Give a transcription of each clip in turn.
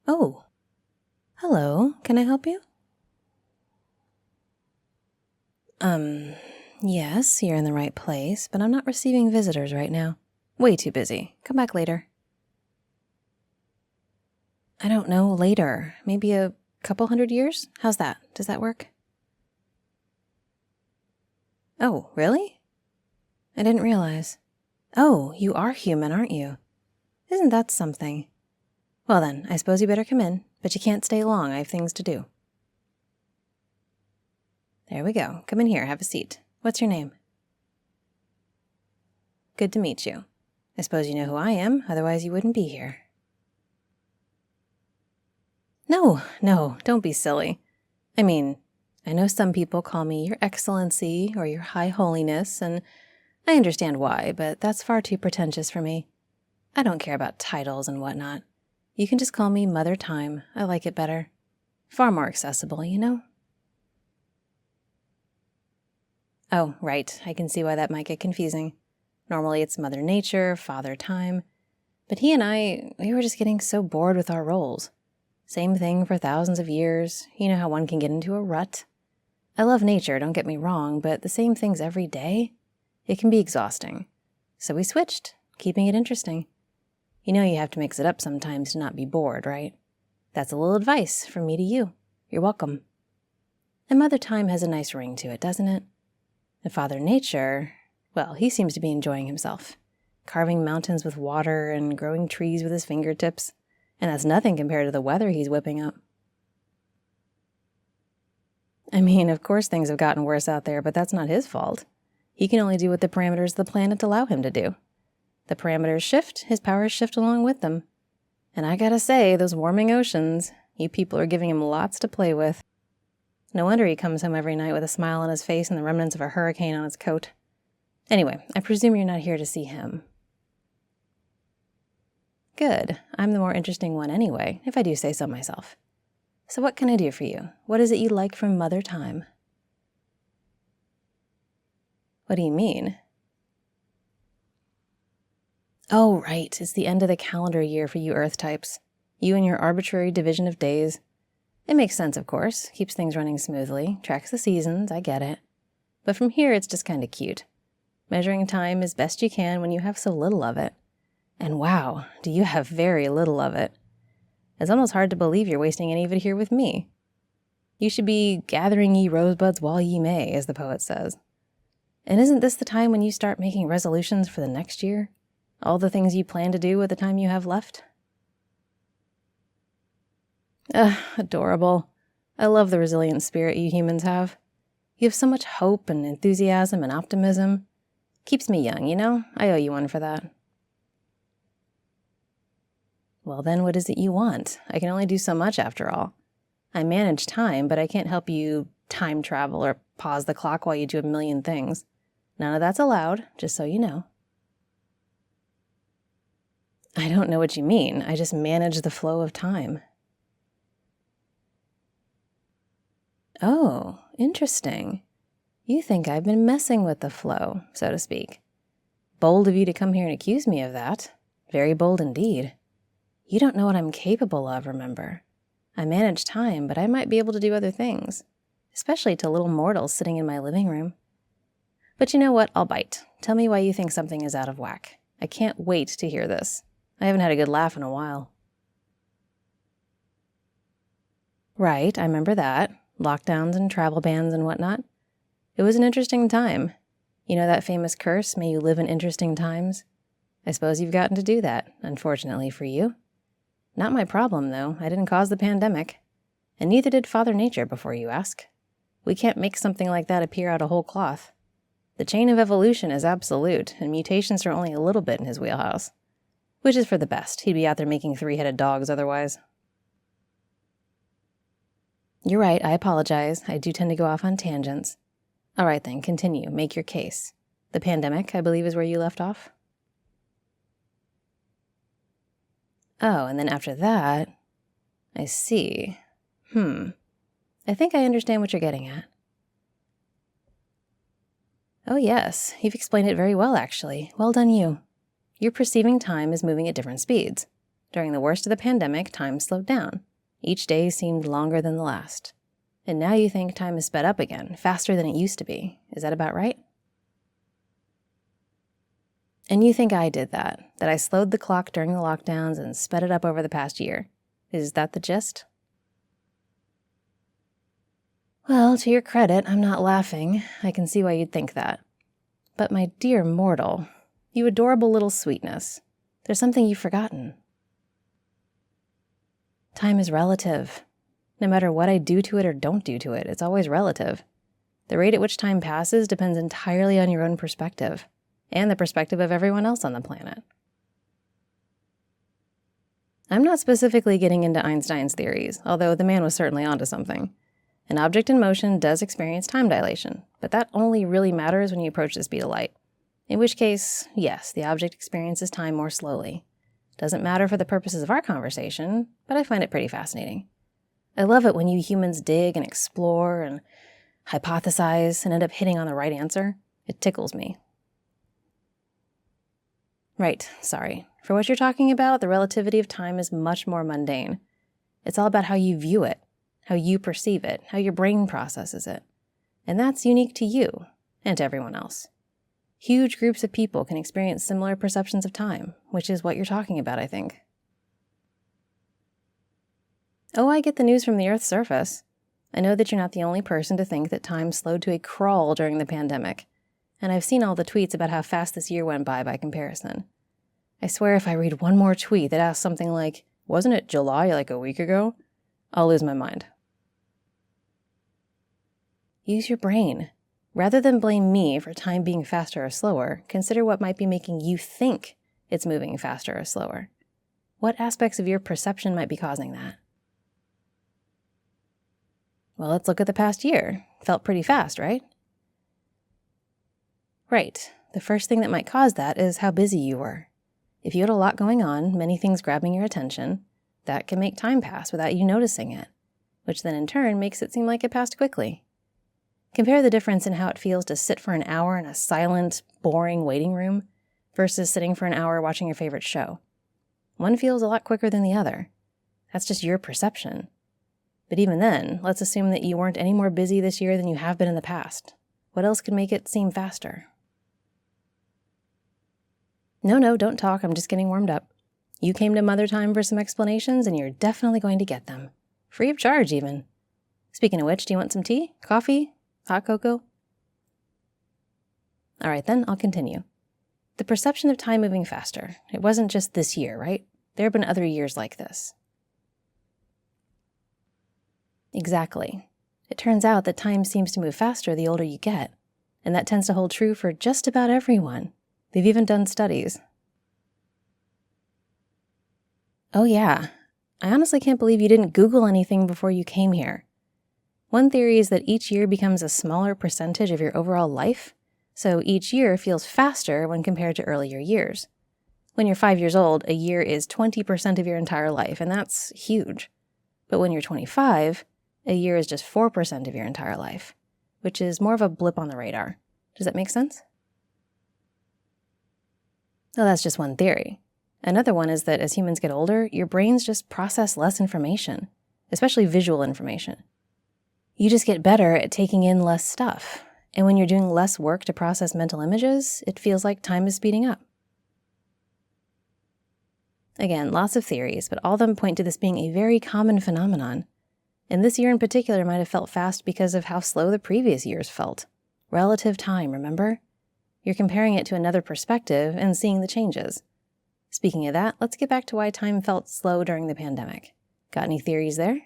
Oh, hello. Can I help you? Yes, you're in the right place, but I'm not receiving visitors right now. Way too busy. Come back later. I don't know, later. Maybe a couple 100 years? How's that? Does that work? Oh, really? I didn't realize. Oh, you are human, aren't you? Isn't that something? Well then, I suppose you better come in, but you can't stay long. I have things to do. There we go. Come in here, have a seat. What's your name? Good to meet you. I suppose you know who I am, otherwise you wouldn't be here. No, don't be silly. I mean, I know some people call me Your Excellency or Your High Holiness, and I understand why, but that's far too pretentious for me. I don't care about titles and whatnot. You can just call me Mother Time. I like it better. Far more accessible, you know? Oh, right. I can see why that might get confusing. Normally it's Mother Nature, Father Time. But he and we were just getting so bored with our roles. Same thing for thousands of years. You know how one can get into a rut. I love nature, don't get me wrong, but the same things every day? It can be exhausting. So we switched, keeping it interesting. You know you have to mix it up sometimes to not be bored, right? That's a little advice from me to you. You're welcome. And Mother Time has a nice ring to it, doesn't it? And Father Nature, well, he seems to be enjoying himself. Carving mountains with water and growing trees with his fingertips. And that's nothing compared to the weather he's whipping up. I mean, of course things have gotten worse out there, but that's not his fault. He can only do what the parameters of the planet allow him to do. The parameters shift, his powers shift along with them. And I gotta say, those warming oceans, you people are giving him lots to play with. No wonder he comes home every night with a smile on his face and the remnants of a hurricane on his coat. Anyway, I presume you're not here to see him. Good. I'm the more interesting one anyway, if I do say so myself. So what can I do for you? What is it you like from Mother Time? What do you mean? Oh, right. It's the end of the calendar year for you Earth types. You and your arbitrary division of days. It makes sense, of course. Keeps things running smoothly. Tracks the seasons. I get it. But from here, it's just kind of cute. Measuring time as best you can when you have so little of it. And wow, do you have very little of it. It's almost hard to believe you're wasting any of it here with me. You should be gathering ye rosebuds while ye may, as the poet says. And isn't this the time when you start making resolutions for the next year? All the things you plan to do with the time you have left? Adorable. I love the resilient spirit you humans have. You have so much hope and enthusiasm and optimism. Keeps me young, you know? I owe you one for that. Well then, what is it you want? I can only do so much after all. I manage time, but I can't help you time travel or pause the clock while you do a million things. None of that's allowed, just so you know. I don't know what you mean. I just manage the flow of time. Oh, interesting. You think I've been messing with the flow, so to speak. Bold of you to come here and accuse me of that. Very bold indeed. You don't know what I'm capable of, remember. I manage time, but I might be able to do other things, especially to little mortals sitting in my living room. But you know what? I'll bite. Tell me why you think something is out of whack. I can't wait to hear this. I haven't had a good laugh in a while. Right, I remember that. Lockdowns and travel bans and whatnot. It was an interesting time. You know that famous curse, may you live in interesting times? I suppose you've gotten to do that, unfortunately for you. Not my problem, though. I didn't cause the pandemic. And neither did Father Nature, before you ask. We can't make something like that appear out of whole cloth. The chain of evolution is absolute, and mutations are only a little bit in his wheelhouse. Which is for the best. He'd be out there making three-headed dogs otherwise. You're right, I apologize. I do tend to go off on tangents. All right then, continue. Make your case. The pandemic, I believe, is where you left off? Oh, and then after that, I see. I think I understand what you're getting at. Oh yes, you've explained it very well, actually. Well done you. You're perceiving time as moving at different speeds. During the worst of the pandemic, time slowed down. Each day seemed longer than the last. And now you think time is sped up again, faster than it used to be. Is that about right? And you think I did that I slowed the clock during the lockdowns and sped it up over the past year. Is that the gist? Well, to your credit, I'm not laughing. I can see why you'd think that. But my dear mortal, you adorable little sweetness, there's something you've forgotten. Time is relative. No matter what I do to it or don't do to it, it's always relative. The rate at which time passes depends entirely on your own perspective, and the perspective of everyone else on the planet. I'm not specifically getting into Einstein's theories, although the man was certainly onto something. An object in motion does experience time dilation, but that only really matters when you approach the speed of light. In which case, yes, the object experiences time more slowly. Doesn't matter for the purposes of our conversation, but I find it pretty fascinating. I love it when you humans dig and explore and hypothesize and end up hitting on the right answer. It tickles me. Right, sorry. For what you're talking about, the relativity of time is much more mundane. It's all about how you view it, how you perceive it, how your brain processes it. And that's unique to you and to everyone else. Huge groups of people can experience similar perceptions of time, which is what you're talking about, I think. Oh, I get the news from the Earth's surface. I know that you're not the only person to think that time slowed to a crawl during the pandemic, and I've seen all the tweets about how fast this year went by comparison. I swear if I read one more tweet that asks something like, "Wasn't it July like a week ago?" I'll lose my mind. Use your brain. Rather than blame me for time being faster or slower, consider what might be making you think it's moving faster or slower. What aspects of your perception might be causing that? Well, let's look at the past year. Felt pretty fast, right? Right. The first thing that might cause that is how busy you were. If you had a lot going on, many things grabbing your attention, that can make time pass without you noticing it, which then in turn makes it seem like it passed quickly. Compare the difference in how it feels to sit for an hour in a silent, boring waiting room versus sitting for an hour watching your favorite show. One feels a lot quicker than the other. That's just your perception. But even then, let's assume that you weren't any more busy this year than you have been in the past. What else could make it seem faster? No, don't talk. I'm just getting warmed up. You came to Mother Time for some explanations, and you're definitely going to get them. Free of charge, even. Speaking of which, do you want some tea? Coffee? Hot cocoa? All right, then, I'll continue. The perception of time moving faster. It wasn't just this year, right? There have been other years like this. Exactly. It turns out that time seems to move faster the older you get, and that tends to hold true for just about everyone. They've even done studies. Oh yeah, I honestly can't believe you didn't Google anything before you came here. One theory is that each year becomes a smaller percentage of your overall life, so each year feels faster when compared to earlier years. When you're 5 years old, a year is 20% of your entire life, and that's huge. But when you're 25, a year is just 4% of your entire life, which is more of a blip on the radar. Does that make sense? Well, that's just one theory. Another one is that as humans get older, your brains just process less information, especially visual information. You just get better at taking in less stuff, and when you're doing less work to process mental images, it feels like time is speeding up. Again, lots of theories, but all of them point to this being a very common phenomenon. And this year in particular might have felt fast because of how slow the previous years felt. Relative time, remember? You're comparing it to another perspective and seeing the changes. Speaking of that, let's get back to why time felt slow during the pandemic. Got any theories there?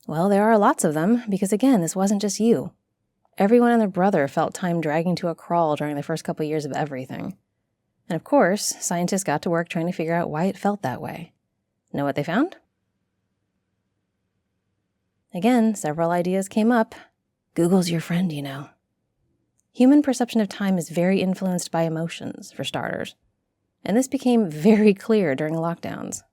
Well, there are lots of them, because again, this wasn't just you. Everyone and their brother felt time dragging to a crawl during the first couple years of everything. And of course, scientists got to work trying to figure out why it felt that way. Know what they found? Again, several ideas came up. Google's your friend, you know. Human perception of time is very influenced by emotions, for starters. And this became very clear during the lockdowns.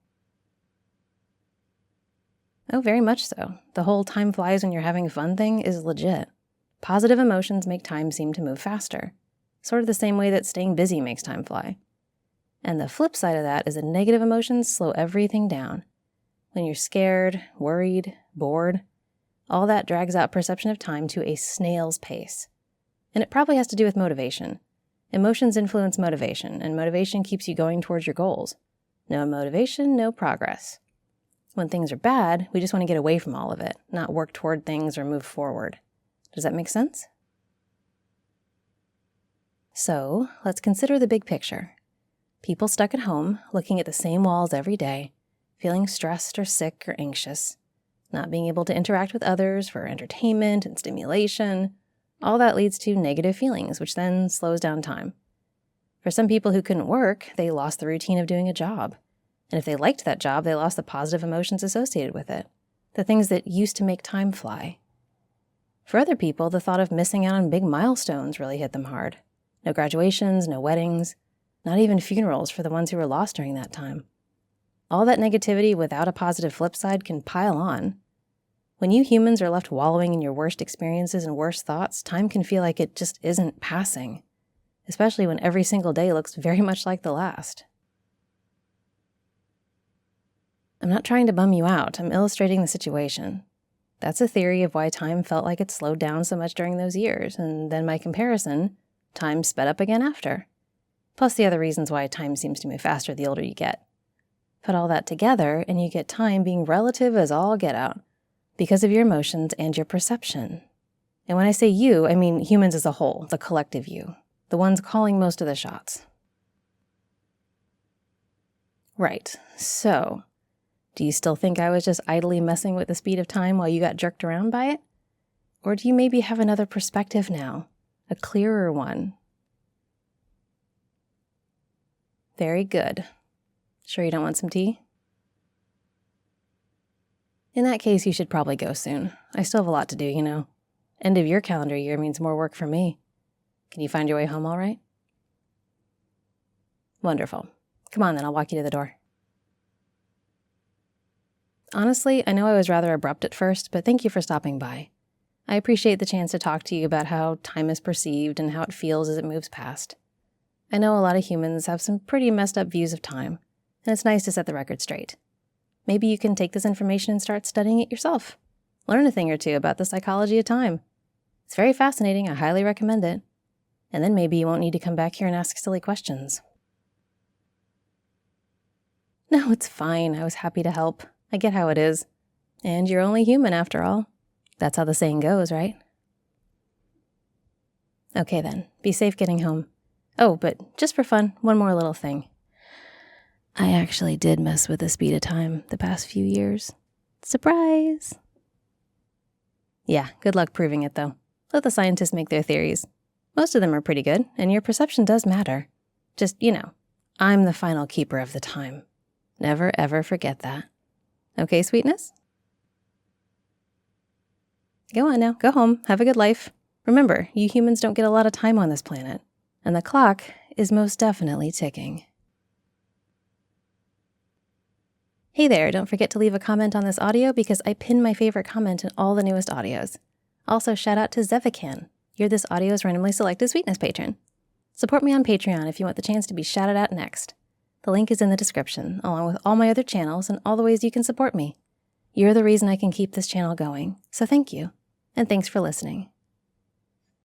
Oh, very much so. The whole time flies when you're having fun thing is legit. Positive emotions make time seem to move faster. Sort of the same way that staying busy makes time fly. And the flip side of that is that negative emotions slow everything down. When you're scared, worried, bored, all that drags out perception of time to a snail's pace. And it probably has to do with motivation. Emotions influence motivation, and motivation keeps you going towards your goals. No motivation, no progress. When things are bad, we just want to get away from all of it, not work toward things or move forward. Does that make sense? So, let's consider the big picture. People stuck at home, looking at the same walls every day, feeling stressed or sick or anxious, not being able to interact with others for entertainment and stimulation. All that leads to negative feelings, which then slows down time. For some people who couldn't work, they lost the routine of doing a job. And if they liked that job, they lost the positive emotions associated with it, the things that used to make time fly. For other people, the thought of missing out on big milestones really hit them hard. No graduations, no weddings, not even funerals for the ones who were lost during that time. All that negativity without a positive flip side can pile on. When you humans are left wallowing in your worst experiences and worst thoughts, time can feel like it just isn't passing, especially when every single day looks very much like the last. I'm not trying to bum you out, I'm illustrating the situation. That's a theory of why time felt like it slowed down so much during those years, and then by comparison, time sped up again after. Plus the other reasons why time seems to move faster the older you get. Put all that together, and you get time being relative as all get out, because of your emotions and your perception. And when I say you, I mean humans as a whole, the collective you, the ones calling most of the shots. Right, so do you still think I was just idly messing with the speed of time while you got jerked around by it? Or do you maybe have another perspective now, a clearer one? Very good. Sure you don't want some tea? In that case, you should probably go soon. I still have a lot to do, you know. End of your calendar year means more work for me. Can you find your way home all right? Wonderful. Come on then, I'll walk you to the door. Honestly, I know I was rather abrupt at first, but thank you for stopping by. I appreciate the chance to talk to you about how time is perceived and how it feels as it moves past. I know a lot of humans have some pretty messed up views of time, and it's nice to set the record straight. Maybe you can take this information and start studying it yourself. Learn a thing or two about the psychology of time. It's very fascinating, I highly recommend it. And then maybe you won't need to come back here and ask silly questions. No, it's fine. I was happy to help. I get how it is. And you're only human after all. That's how the saying goes, right? Okay then, be safe getting home. Oh, but just for fun, one more little thing. I actually did mess with the speed of time the past few years. Surprise! Yeah, good luck proving it though. Let the scientists make their theories. Most of them are pretty good, and your perception does matter. Just, I'm the final keeper of the time. Never ever forget that. Okay, sweetness? Go on now, go home, have a good life. Remember, you humans don't get a lot of time on this planet, and the clock is most definitely ticking. Hey there, don't forget to leave a comment on this audio because I pin my favorite comment in all the newest audios. Also, shout out to Zevican. You're this audio's randomly selected sweetness patron. Support me on Patreon if you want the chance to be shouted out next. The link is in the description, along with all my other channels and all the ways you can support me. You're the reason I can keep this channel going, so thank you, and thanks for listening.